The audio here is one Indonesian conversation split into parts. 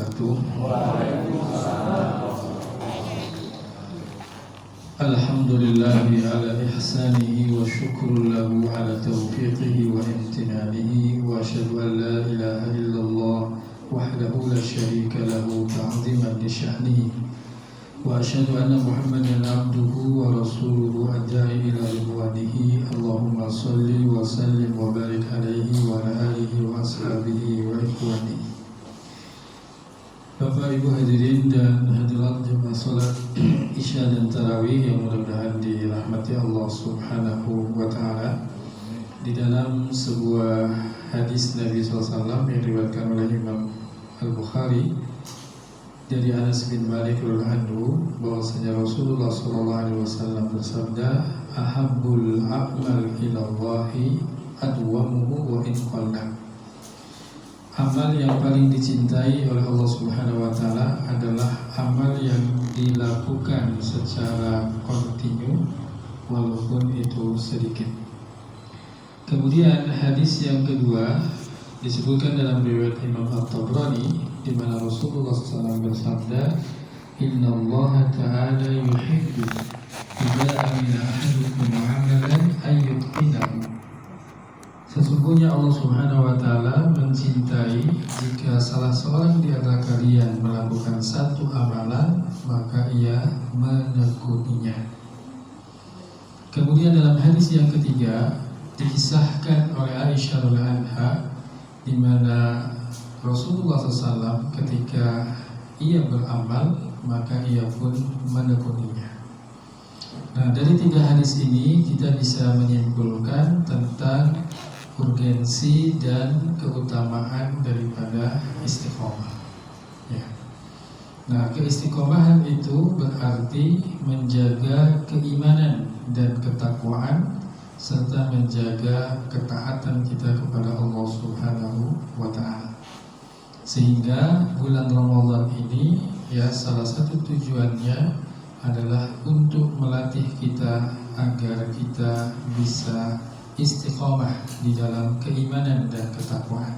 wabarakatuh. Alhamdulillahi ala ihsanihi wa syukru lahu ala taufiqihi wa imtinanihi wa asyhadu an la ilaha illallah wahdahu la syarika lahu ta'ziman li sya'nihi wa asyhadu anna Muhammadan abduhu wa rasuluhu adda'i ila ridwanihi. Allahumma salli wa sallim wa barik alaihi wa ala alihi wa ashabihi wa ikhwanihi. Bapak Ibu hadirin dan hadirat jemaah salat Isya dan Tarawih yang mudah-mudahan dirahmati Allah Subhanahu wa taala. Di dalam sebuah hadis Nabi SAW yang diriwayatkan oleh Imam Al-Bukhari dari Anas bin Malik radhiyallahu anhu bahwasanya Rasulullah SAW bersabda, "Ahabbul a'mal ila Allahi adwamuhu wa in qalla." Amal yang paling dicintai oleh Allah Subhanahu wa taala adalah amal yang dilakukan secara kontinu walaupun itu sedikit. Kemudian hadis yang kedua disebutkan dalam riwayat Imam At-Tabrani di mana Rasulullah SAW bersabda, "Inna Allah Ta'ala yuhibbu idza amila ahadukum 'amalan ayyutqinahu." Sesungguhnya Allah Subhanahu wa taala mencintai jika salah seorang di antara kalian melakukan satu amalan maka ia menekuninya. Kemudian dalam hadis yang ketiga dikisahkan oleh Aisyah radhiyallahu anha di mana Rasulullah SAW ketika ia beramal maka ia pun menekuninya. Nah, dari tiga hadis ini kita bisa menyimpulkan tentang urgensi dan keutamaan daripada istiqomah. Ya. Nah, keistiqomahan itu berarti menjaga keimanan dan ketakwaan serta menjaga ketaatan kita kepada Allah Subhanahu wa taala. Sehingga bulan Ramadan ini ya salah satu tujuannya adalah untuk melatih kita agar kita bisa istiqomah di dalam keimanan dan ketakwaan.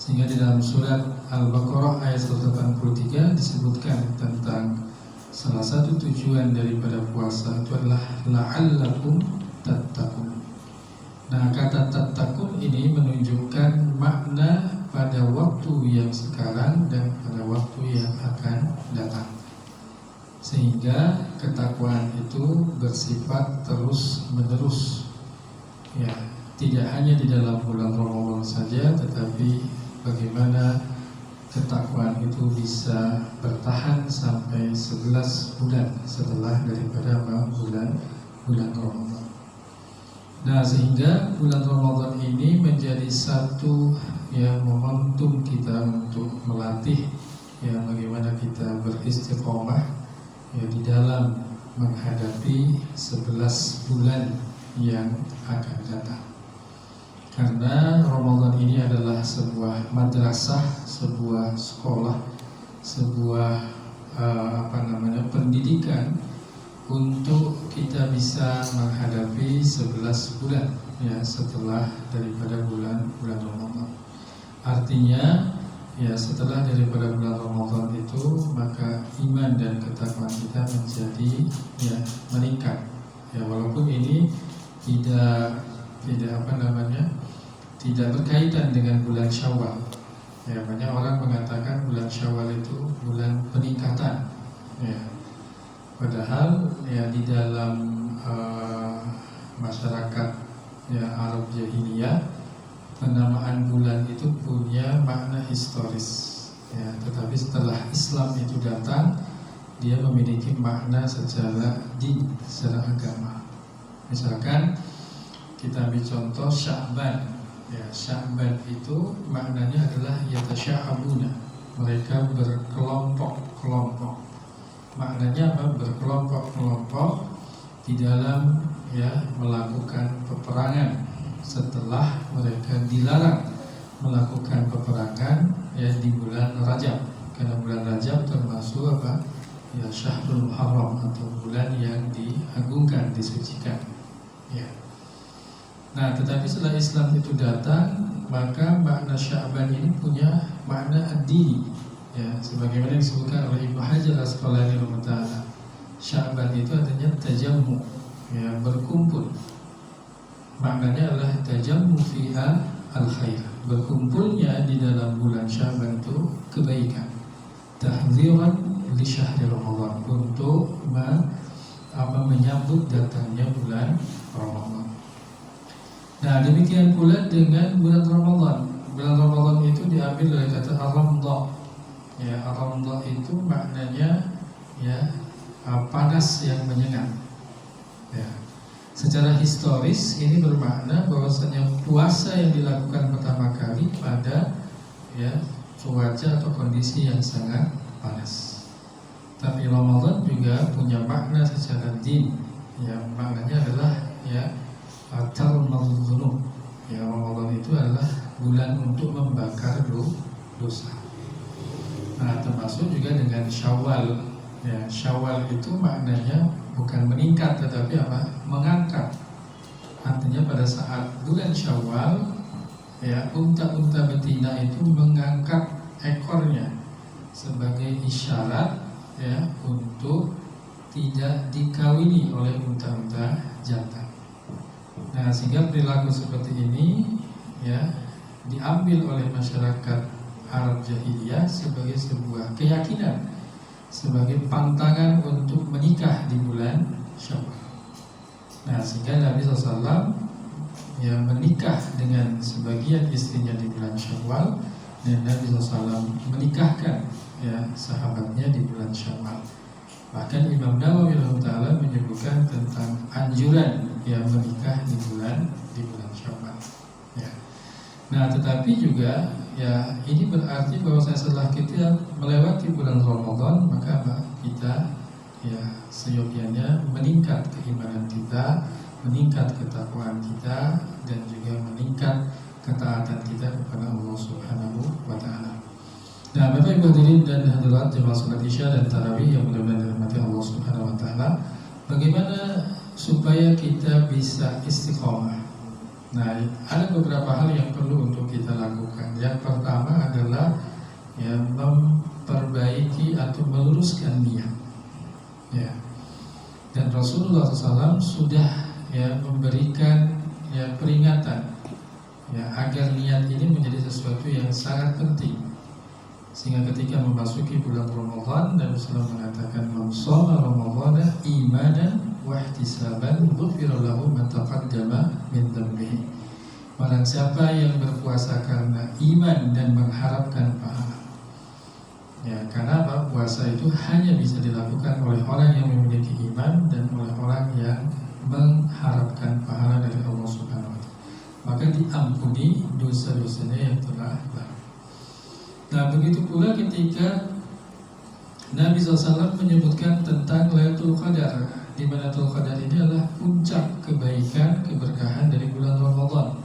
Sehingga di dalam surat Al-Baqarah ayat 183 disebutkan tentang salah satu tujuan daripada puasa itu adalah la'allakum tattaqun. Nah, kata tattaqun ini menunjukkan makna pada waktu yang sekarang dan pada waktu yang akan datang. Sehingga ketakwaan itu bersifat terus-menerus. Ya, tidak hanya di dalam bulan Ramadan saja, tetapi bagaimana ketakwaan itu bisa bertahan sampai 11 bulan setelah daripada bulan Ramadan. Nah, sehingga bulan Ramadan ini menjadi satu momentum kita untuk melatih bagaimana kita beristiqomah di dalam menghadapi 11 bulan yang akan datang. Karena Ramadan ini adalah sebuah madrasah, sebuah sekolah, sebuah pendidikan untuk kita bisa menghadapi 11 bulan setelah daripada bulan Ramadan. Artinya setelah daripada bulan Ramadan itu maka iman dan ketakwaan kita menjadi meningkat. Walaupun ini tidak berkaitan dengan bulan Syawal. Banyak orang mengatakan bulan Syawal itu bulan peningkatan. Padahal di dalam masyarakat Arab Jahiliyah penamaan bulan itu punya makna historis. Tetapi setelah Islam itu datang, dia memiliki makna secara din, secara agama. Misalkan kita ambil contoh Sya'ban. Sya'ban itu maknanya adalah yatasya'abuna. Mereka berkelompok-kelompok. Maknanya apa? Berkelompok-kelompok di dalam melakukan peperangan setelah mereka dilarang melakukan peperangan di bulan Rajab. Karena bulan Rajab termasuk Syahrul Muharram atau bulan yang diagungkan, disucikan. Nah, tetapi setelah Islam itu datang, maka makna Sya'ban ini punya makna ad-dini, Ya, sebagaimana disebutkan oleh Ibnu Hajar Al-Asqalani rahimahullah, Sya'ban itu artinya tajammu, ya, berkumpul. Maknanya adalah tajammu fiha al-khair. Berkumpulnya di dalam bulan Sya'ban itu kebaikan. Tahdziran li syahri Ramadan, untuk menyambut datangnya bulan Ramadan. Nah, demikian pula dengan bulan Ramadan. Bulan Ramadan itu diambil dari kata ar-ramdha. Ya, ar-ramdha itu maknanya ya panas yang menyengat. Ya. Secara historis ini bermakna bahwasanya puasa yang dilakukan pertama kali pada ya cuaca atau kondisi yang sangat panas. Tapi Ramadan juga punya makna secara din. Ya, maknanya adalah ya tarmul dzunub. Ya, Ramadan itu adalah bulan untuk membakar dosa. Nah, termasuk juga dengan Syawal. Ya, Syawal itu maknanya bukan meningkat tetapi apa? Mengangkat. Artinya pada saat bulan Syawal, ya, unta-unta betina itu mengangkat ekornya sebagai isyarat ya untuk tidak dikawini oleh unta-unta jantan. Nah, sehingga perilaku seperti ini ya diambil oleh masyarakat Arab jahiliyah sebagai sebuah keyakinan, sebagai pantangan untuk menikah di bulan Syawal. Nah, sehingga Nabi SAW ya menikah dengan sebagian istrinya di bulan Syawal, dan Nabi SAW menikahkan ya sahabatnya di bulan Syawal. Bahkan Imam Nawawi rahimahullah menyebutkan tentang anjuran yang menikah di bulan Syawal. Ya. Nah, tetapi juga ya ini berarti bahwa setelah kita melewati bulan Ramadan, maka kita ya seyogyanya meningkat keimanan kita, meningkat ketakwaan kita, dan juga meningkat ketaatan kita kepada Allah Subhanahu wa taala. Nah, Bapak Ibu hadirin dan hadirat jemaah salat Isya dan tarawih yang mudah-mudahan dirahmati Allah Subhanahu wa taala, bagaimana supaya kita bisa istiqomah? Nah, ada beberapa hal yang perlu untuk kita lakukan. Yang pertama adalah ya memperbaiki atau meluruskan niat. Ya. Dan Rasulullah SAW sudah ya memberikan ya peringatan ya agar niat ini menjadi sesuatu yang sangat penting. Sehingga ketika memasuki bulan Ramadan, Nabi SAW mengatakan, "Man shoma Ramadhana imanan wa ihtisaban ghufira lahu ma taqaddama min dhanbihi." Barang siapa yang berpuasa karena iman dan mengharapkan pahala. Ya, karena apa? Puasa itu hanya bisa dilakukan oleh orang yang memiliki iman dan oleh orang yang mengharapkan pahala dari Allah Subhanahu wa taala. Maka diampuni dosa-dosanya yang telah lalu. Nah, begitu pula ketika Nabi SAW menyebutkan tentang Lailatul Qadar, di mana Lailatul Qadar ini adalah puncak kebaikan, keberkahan dari bulan Ramadan.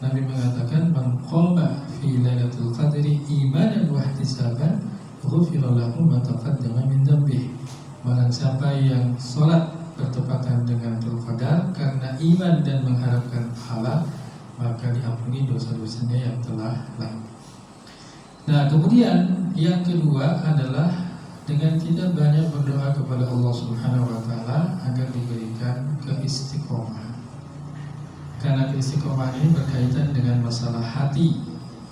Nabi mengatakan, "Man qama fi Lailatul Qadri imanan wa ihtisaban, ghufira lahu ma taqaddama min dhanbihi." Barang siapa yang salat bertepatan dengan Lailatul Qadar karena iman dan mengharapkan pahala, maka diampuni dosa-dosanya yang telah lalu. Nah, kemudian yang kedua adalah dengan kita banyak berdoa kepada Allah Subhanahu wa taala agar diberikan keistiqomahan. Karena keistiqomahan ini berkaitan dengan masalah hati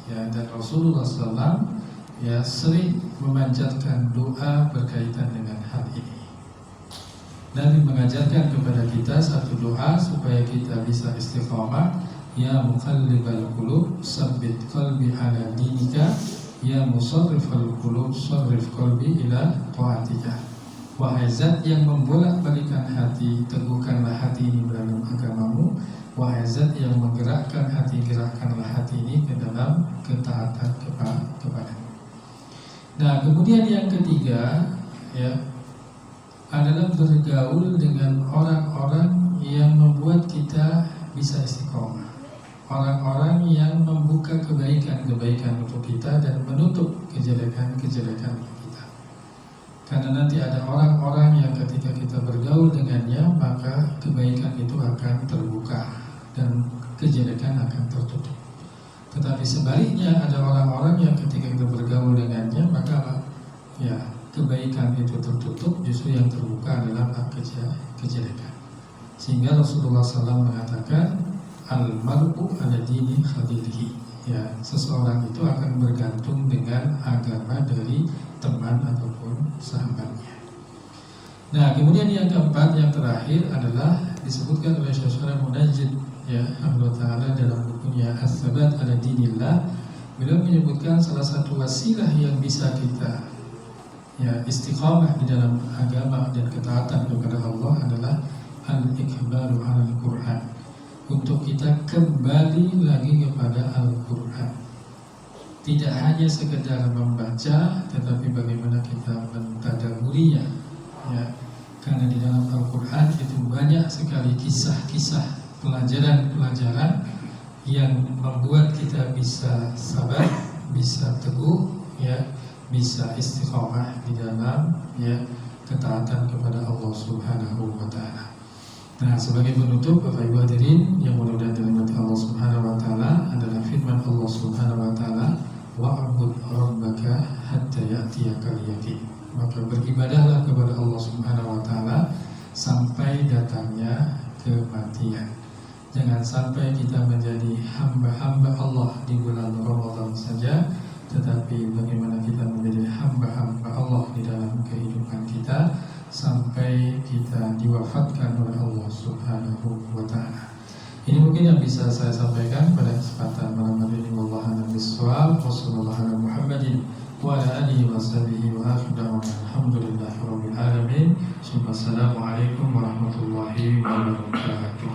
ya, dan Rasulullah SAW ya sering memanjatkan doa berkaitan dengan hal ini. Nabi mengajarkan kepada kita satu doa supaya kita bisa istiqomah. Ya muqallibal qulub, tsabbit qalbi ala dinika. Ya musarrifal qulub, sarrif qalbi ila taatika. Wahai zat yang membolak-balikan hati, teguhkanlah hati ini dalam agamamu. Wahai zat yang menggerakkan hati, gerakkanlah hati ini ke dalam ketaatan kepadamu. Nah, kemudian yang ketiga ya adalah bergaul dengan orang-orang yang membuat kita bisa istiqomah. Orang-orang yang membuka kebaikan-kebaikan untuk kita dan menutup kejelekan-kejelekan untuk kita. Karena nanti ada orang-orang yang ketika kita bergaul dengannya, maka kebaikan itu akan terbuka dan kejelekan akan tertutup. Tetapi sebaliknya ada orang-orang yang ketika kita bergaul dengannya maka apa? Ya, kebaikan itu tertutup, justru yang terbuka adalah kejelekan. Sehingga Rasulullah SAW mengatakan al-mar'u ala dini khalilihi. Ya, seseorang itu akan bergantung dengan agama dari teman ataupun sahabatnya. Nah, kemudian yang keempat, yang terakhir adalah disebutkan oleh Syekh Munajjid ya Allah Ta'ala dalam bukunya As-Sabat ala Dinillah. Beliau menyebutkan salah satu wasilah yang bisa kita ya istiqamah di dalam agama dan ketaatan kepada Allah adalah al-iqbalu ala al-Quran. Untuk kita kembali lagi kepada Al-Quran. Tidak hanya sekedar membaca, tetapi bagaimana kita mentadabburinya ya. Karena di dalam Al-Quran itu banyak sekali kisah-kisah, pelajaran-pelajaran yang membuat kita bisa sabar, bisa teguh, ya, bisa istiqamah di dalam ya ketaatan kepada Allah Subhanahu wa Ta'ala. Nah, sebagai penutup, Bapak Ibu hadirin yang mudah-mudahan dirahmati Allah Subhanahu wa Ta'ala, adalah firman Allah Subhanahu wa Ta'ala, wa'bud rabbaka hatta ya'tiyakal yaqin. Maka beribadahlah kepada Allah Subhanahu wa Ta'ala sampai datangnya kematian. Jangan sampai kita menjadi hamba-hamba Allah di bulan Ramadan saja, tetapi bagaimana kita menjadi hamba-hamba Allah di dalam kehidupan kita sampai kita diwafatkan oleh Allah Subhanahu wa Ta'ala. Ini mungkin yang bisa saya sampaikan pada kesempatan malam hari ini. Wallahu a'lam bishawab. Wassallallahu ala Muhammadin wa ala alihi wa sahbihi wa akhiru alhamdulillahi rabbil alamin. Assalamualaikum warahmatullahi wabarakatuh.